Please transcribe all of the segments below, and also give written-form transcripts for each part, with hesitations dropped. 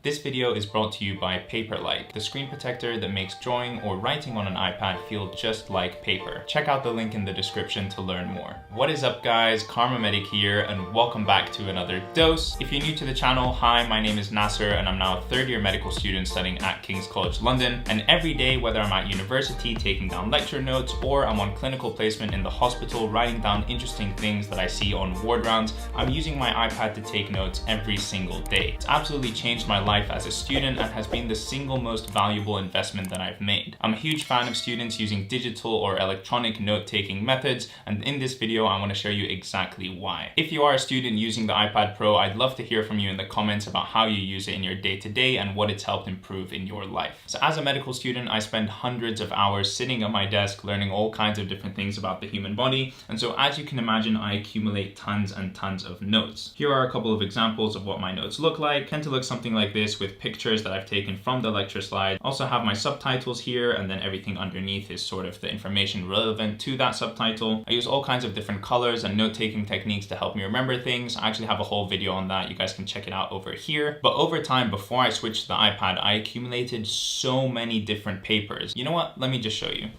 This video is brought to you by Paperlike, the screen protector that makes drawing or writing on an iPad feel just like paper. Check out the link in the description to learn more. What is up guys, Karma Medic here and welcome back to another dose. If you're new to the channel, hi, my name is Nasser and I'm now a third year medical student studying at King's College London. And every day, whether I'm at university taking down lecture notes or I'm on clinical placement in the hospital writing down interesting things that I see on ward rounds, I'm using my iPad to take notes every single day. It's absolutely changed my life as a student and has been the single most valuable investment that I've made. I'm a huge fan of students using digital or electronic note-taking methods, and in this video I want to show you exactly why. If you are a student using the iPad Pro, I'd love to hear from you in the comments about how you use it in your day-to-day and what it's helped improve in your life. So as a medical student, I spend hundreds of hours sitting at my desk learning all kinds of different things about the human body, and so as you can imagine, I accumulate tons and tons of notes. Here are a couple of examples of what my notes look like. Tend to look something like this with pictures that I've taken from the lecture slide. Also have my subtitles here, and then everything underneath is sort of the information relevant to that subtitle. I use all kinds of different colors and note-taking techniques to help me remember things. I actually have a whole video on that. You guys can check it out over here. But over time, before I switched to the iPad, I accumulated so many different papers. You know what? Let me just show you.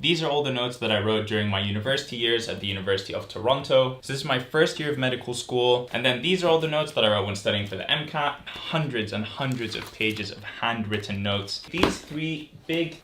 These are all the notes that I wrote during my university years at the University of Toronto. So this is my first year of medical school. And then these are all the notes that I wrote when studying for the MCAT. Hundreds and hundreds of pages of handwritten notes. These three big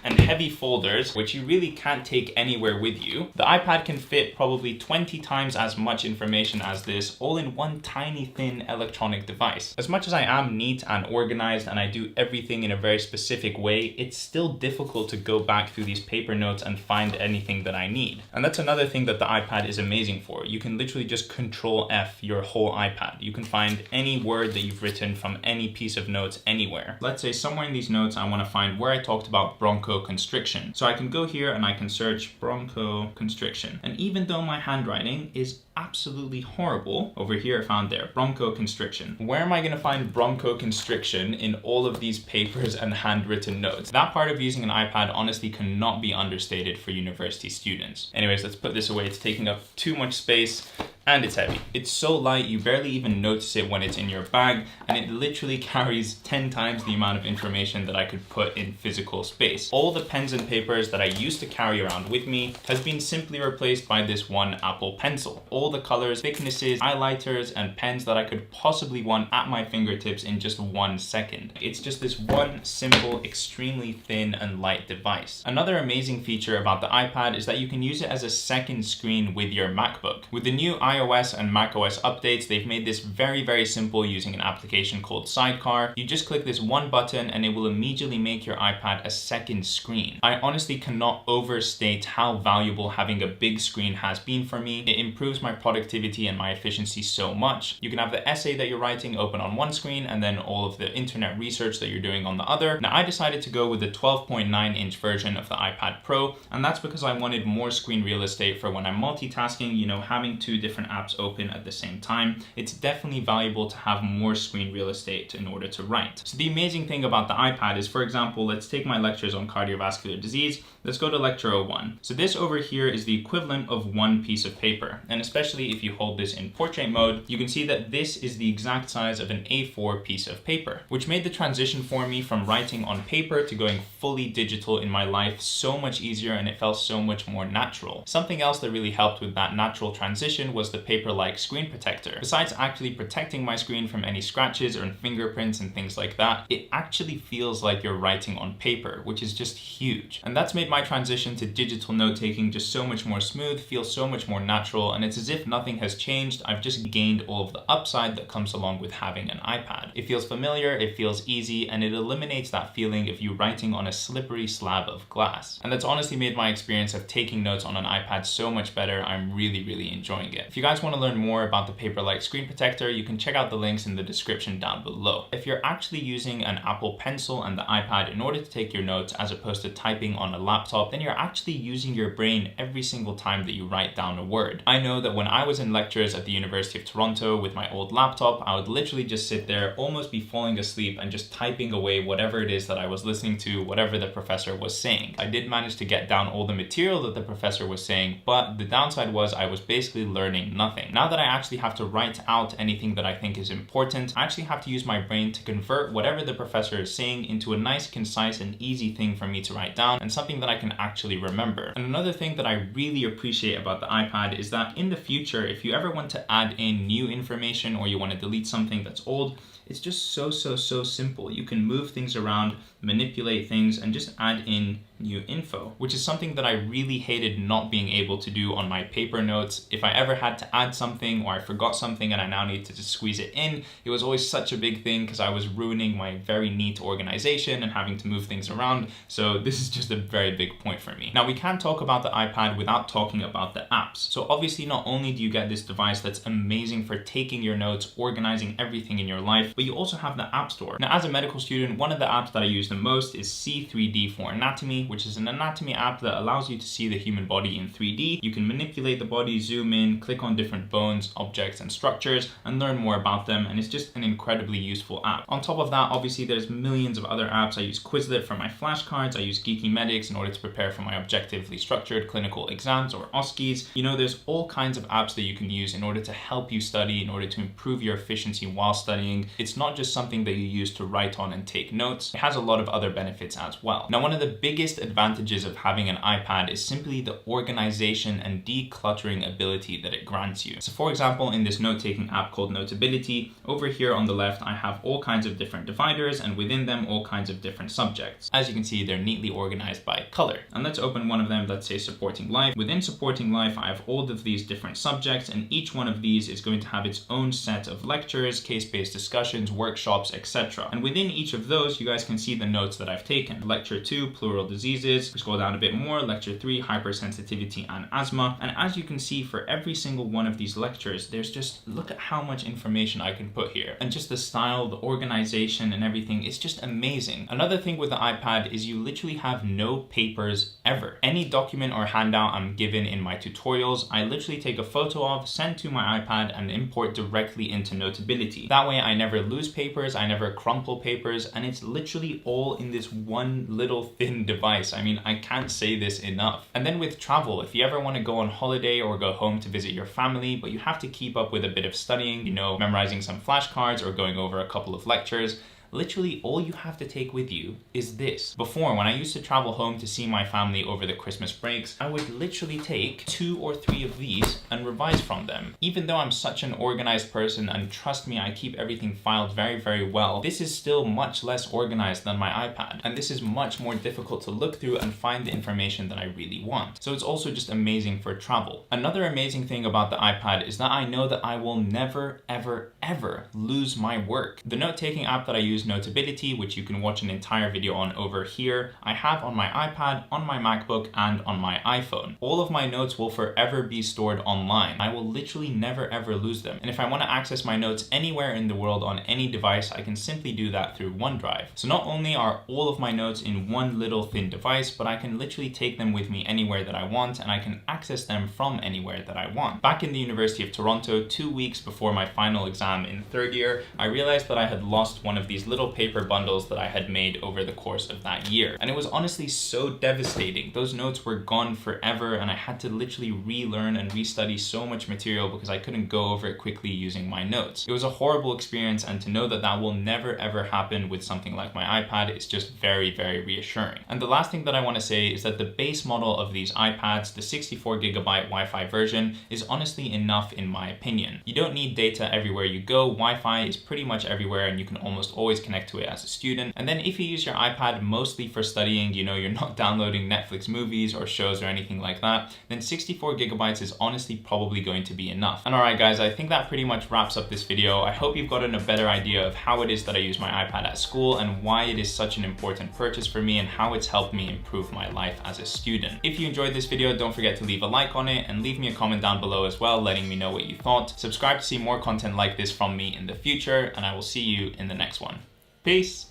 and heavy folders, which you really can't take anywhere with you. The iPad can fit probably 20 times as much information as this, all in one tiny thin electronic device. As much as I am neat and organized and I do everything in a very specific way, it's still difficult to go back through these paper notes and find anything that I need. And that's another thing that the iPad is amazing for. You can literally just Control F your whole iPad. You can find any word that you've written from any piece of notes anywhere. Let's say somewhere in these notes I want to find where I talked about bronchoconstriction. So I can go here and I can search bronchoconstriction. And even though my handwriting is absolutely horrible, over here I found there, bronchoconstriction. Where am I going to find bronchoconstriction in all of these papers and handwritten notes? That part of using an iPad honestly cannot be understated for university students. Anyways, let's put this away. It's taking up too much space and it's heavy. It's so light you barely even notice it when it's in your bag, and it literally carries 10 times the amount of information that I could put in physical space. All the pens and papers that I used to carry around with me has been simply replaced by this one Apple Pencil. All the colors, thicknesses, highlighters, and pens that I could possibly want at my fingertips in just 1 second. It's just this one simple, extremely thin and light device. Another amazing feature about the iPad is that you can use it as a second screen with your MacBook. With the new iOS and macOS updates, they've made this very, very simple using an application called Sidecar. You just click this one button and it will immediately make your iPad a second screen. I honestly cannot overstate how valuable having a big screen has been for me. It improves my productivity and my efficiency so much. You can have the essay that you're writing open on one screen and then all of the internet research that you're doing on the other. Now I decided to go with the 12.9-inch version of the iPad Pro, and that's because I wanted more screen real estate for when I'm multitasking, you know, having two different apps open at the same time. It's definitely valuable to have more screen real estate in order to write. So the amazing thing about the iPad is, for example, let's take my lectures on cardiovascular disease. Let's go to lecture 01. So this over here is the equivalent of one piece of paper. And especially if you hold this in portrait mode, you can see that this is the exact size of an A4 piece of paper, which made the transition for me from writing on paper to going fully digital in my life so much easier, and it felt so much more natural. Something else that really helped with that natural transition was the Paperlike screen protector. Besides actually protecting my screen from any scratches or fingerprints and things like that, it actually feels like you're writing on paper, which is just huge. And that's made my transition to digital note-taking just so much more smooth, feels so much more natural, and it's as if nothing has changed. I've just gained all of the upside that comes along with having an iPad. It feels familiar, it feels easy, and it eliminates that feeling of you writing on a slippery slab of glass. And that's honestly made my experience of taking notes on an iPad so much better. I'm really, really enjoying it. If you guys want to learn more about the Paperlike screen protector, you can check out the links in the description down below. If you're actually using an Apple Pencil and the iPad in order to take your notes as opposed to typing on a laptop, then you're actually using your brain every single time that you write down a word. I know that when I was in lectures at the University of Toronto with my old laptop, I would literally just sit there, almost be falling asleep and just typing away whatever it is that I was listening to, whatever the professor was saying. I did manage to get down all the material that the professor was saying, but the downside was I was basically learning explain nothing. Now that I actually have to write out anything that I think is important, I actually have to use my brain to convert whatever the professor is saying into a nice, concise, and easy thing for me to write down, and something that I can actually remember. And another thing that I really appreciate about the iPad is that in the future, if you ever want to add in new information or you want to delete something that's old, it's just so simple. You can move things around, manipulate things, and just add in new info, which is something that I really hated not being able to do on my paper notes. If I ever had to add something or I forgot something and I now need to just squeeze it in, it was always such a big thing because I was ruining my very neat organization and having to move things around. So this is just a very big point for me. Now we can't talk about the iPad without talking about the apps. So obviously not only do you get this device that's amazing for taking your notes, organizing everything in your life, but you also have the App Store. Now as a medical student, one of the apps that I use the most is C3D for Anatomy, which is an anatomy app that allows you to see the human body in 3D. You can manipulate the body, zoom in, click on different bones, objects, and structures, and learn more about them, and it's just an incredibly useful app. On top of that, obviously there's millions of other apps. I use Quizlet for my flashcards, I use Geeky Medics in order to prepare for my objectively structured clinical exams or OSCEs. You know, there's all kinds of apps that you can use in order to help you study, in order to improve your efficiency while studying. It's not just something that you use to write on and take notes. It has a lot of other benefits as well. Now, one of the biggest advantages of having an iPad is simply the organization and decluttering ability that it grants you. So for example, in this note-taking app called Notability, over here on the left, I have all kinds of different dividers, and within them, all kinds of different subjects. As you can see, they're neatly organized by color. And let's open one of them, let's say supporting life. Within supporting life, I have all of these different subjects, and each one of these is going to have its own set of lectures, case-based discussions, workshops, etc. And within each of those, you guys can see the notes that I've taken. Lecture 2, pleural diseases. Scroll down a bit more, lecture 3, hypersensitivity and asthma. And as you can see, for every single one of these lectures, there's just, look at how much information I can put here. And just the style, the organization, and everything, it's just amazing. Another thing with the iPad is you literally have no papers ever. Any document or handout I'm given in my tutorials, I literally take a photo of, send to my iPad, and import directly into Notability. That way I never lose papers, I never crumple papers, and it's literally all in this one little thin device. I mean, I can't say this enough. And then with travel, if you ever want to go on holiday or go home to visit your family, but you have to keep up with a bit of studying, you know, memorizing some flashcards or going over a couple of lectures, literally all you have to take with you is this. Before, when I used to travel home to see my family over the Christmas breaks, I would literally take 2 or 3 of these and revise from them. Even though I'm such an organized person, and trust me, I keep everything filed very well, this is still much less organized than my iPad. And this is much more difficult to look through and find the information that I really want. So it's also just amazing for travel. Another amazing thing about the iPad is that I know that I will never, ever lose my work. The note-taking app that I use, Notability, which you can watch an entire video on over here, I have on my iPad, on my MacBook, and on my iPhone. All of my notes will forever be stored online. I will literally never ever lose them. And if I want to access my notes anywhere in the world on any device, I can simply do that through OneDrive. So not only are all of my notes in one little thin device, but I can literally take them with me anywhere that I want, and I can access them from anywhere that I want. Back in the University of Toronto, 2 weeks before my final exam in 3rd year, I realized that I had lost one of these little paper bundles that I had made over the course of that year. And it was honestly so devastating. Those notes were gone forever, and I had to literally relearn and restudy so much material because I couldn't go over it quickly using my notes. It was a horrible experience, and to know that that will never ever happen with something like my iPad is just very reassuring. And the last thing that I want to say is that the base model of these iPads, the 64GB Wi-Fi version, is honestly enough in my opinion. You don't need data everywhere you go. Wi-Fi is pretty much everywhere, and you can almost always connect to it as a student. And then if you use your iPad mostly for studying, you know, you're not downloading Netflix movies or shows or anything like that, then 64GB is honestly probably going to be enough. And alright guys, I think that pretty much wraps up this video. I hope you've gotten a better idea of how it is that I use my iPad at school and why it is such an important purchase for me and how it's helped me improve my life as a student. If you enjoyed this video, don't forget to leave a like on it and leave me a comment down below as well, letting me know what you thought. Subscribe to see more content like this from me in the future, and I will see you in the next one. Peace!